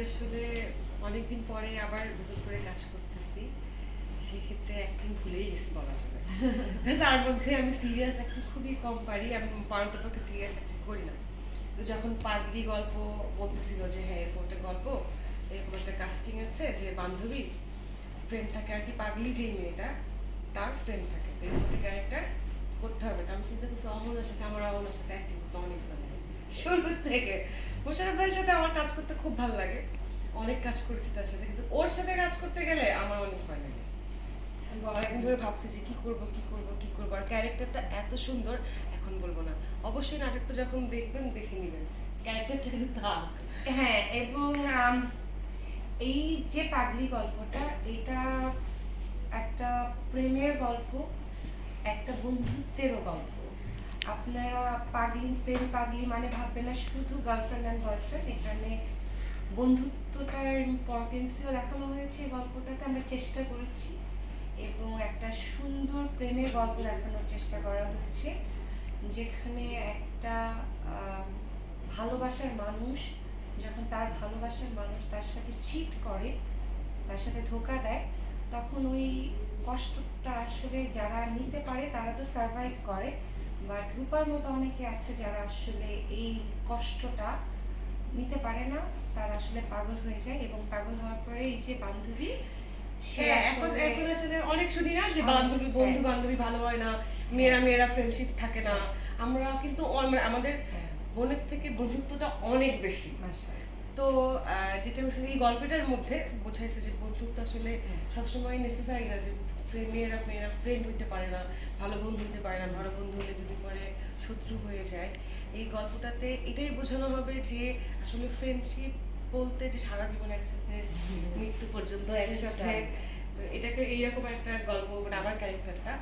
আসলে অনেকদিন পরে আবার নতুন করে কাজ করতেছি। সেক্ষেত্রে অ্যাক্টিং ভুলেই গেছি বলা চলে। তার মধ্যে আমি সিরিয়াস অ্যাক্টিং খুবই কম পারি। আমি পারতপক্ষে সিরিয়াস অ্যাক্টিং করি না। তো যখন পাগলি গল্প বলতেছিল যে হ্যাঁ এরকম একটা গল্প, এরকম একটা কাস্টিং আছে যে বান্ধবী ফ্রেন্ড থাকে আর কি, পাগলি যেই মেয়েটা তার ফ্রেন্ড থাকে। তো এরকম একটা ক্যারেক্টার করতে হবে। তো আমি চিন্তা করছি অমলের সাথে অমলের সাথে অ্যাক্টিং করতে অনেক ভালো লাগে। শুরু থেকে মোশাররফ ভাইয়ের সাথে আমার কাজ করতে খুব ভালো লাগে। অনেক কাজ করেছি তার সাথে, কিন্তু ওর সাথে কাজ করতে গেলে আমার অনেক ভয় লাগে। আমি অনেকদিন ধরে ভাবছি যে কি করব, আর ক্যারেক্টারটা এত সুন্দর। এখন বলবো না, অবশ্যই নাটকটা যখন দেখবেন দেখে নেবেন, ক্যারেক্টারটা কিন্তু থাক। হ্যাঁ, এবং এই যে পাগলি গল্পটা, এটা একটা প্রেমের গল্প, একটা বন্ধুত্বেরও গল্প। আপনারা প্রেম পাগলি মানে ভাববেন না শুধু গার্লফ্রেন্ড অ্যান্ড বয়ফ্রেন্ড। এখানে বন্ধুত্বটার ইম্পর্টেন্সও দেখানো হয়েছে এই গল্পটাতে। আমরা চেষ্টা করেছি এবং একটা সুন্দর প্রেমের গল্প দেখানোর চেষ্টা করা হয়েছে, যেখানে একটা ভালোবাসার মানুষ যখন তার ভালোবাসার মানুষ তার সাথে চিট করে, তার সাথে ধোঁকা দেয়, তখন ওই কষ্টটা আসলে যারা নিতে পারে তারা তো সারভাইভ করে, বাট রূপার মতো অনেকে আছে যারা আসলে এই কষ্টটা নিতে পারে না, তারা আসলে পাগল হয়ে যায়। এবং পাগল হওয়ার পরে এই যে বান্ধবী, সে এখন আসলে এখন আসলে অনেক শুনি না যে বান্ধবী বন্ধু বান্ধবী ভালো হয় না, মেয়েরা ফ্রেন্ডশিপ থাকে না। আমরা কিন্তু আমাদের বোনের থেকে বন্ধুত্বটা অনেক বেশি। তো যেটা হচ্ছে যে এই গল্পটার মধ্যে বোঝাইছে যে বন্ধুত্ব আসলে সবসময় নেসেসারি না, যে মেয়েরা ফ্রেন্ড হইতে পারে না, ভালো বন্ধু হইতে পারে না, ভালো বন্ধু হলে যদি পরে শত্রু হয়ে যায়। এই গল্পটাতে এটাই বোঝানো হবে যে আসলে ফ্রেন্ডশিপ বলতে যে সারা জীবন একসাথে মৃত্যু পর্যন্ত একসাথে। তো এটাকে এইরকম একটা গল্প, মানে আমার ক্যারেক্টারটা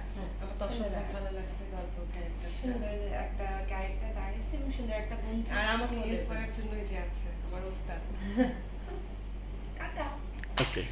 আমার দর্শক ভালো লাগছে গল্প ক্যারেক্টার, সুন্দর একটা ক্যারেক্টার দাঁড়িয়েছে এবং সুন্দর একটা বন্ধু। আর আমাকে হেল্প করার জন্যই যে আছে আমার ওস্তাদ। টাটা। ওকে।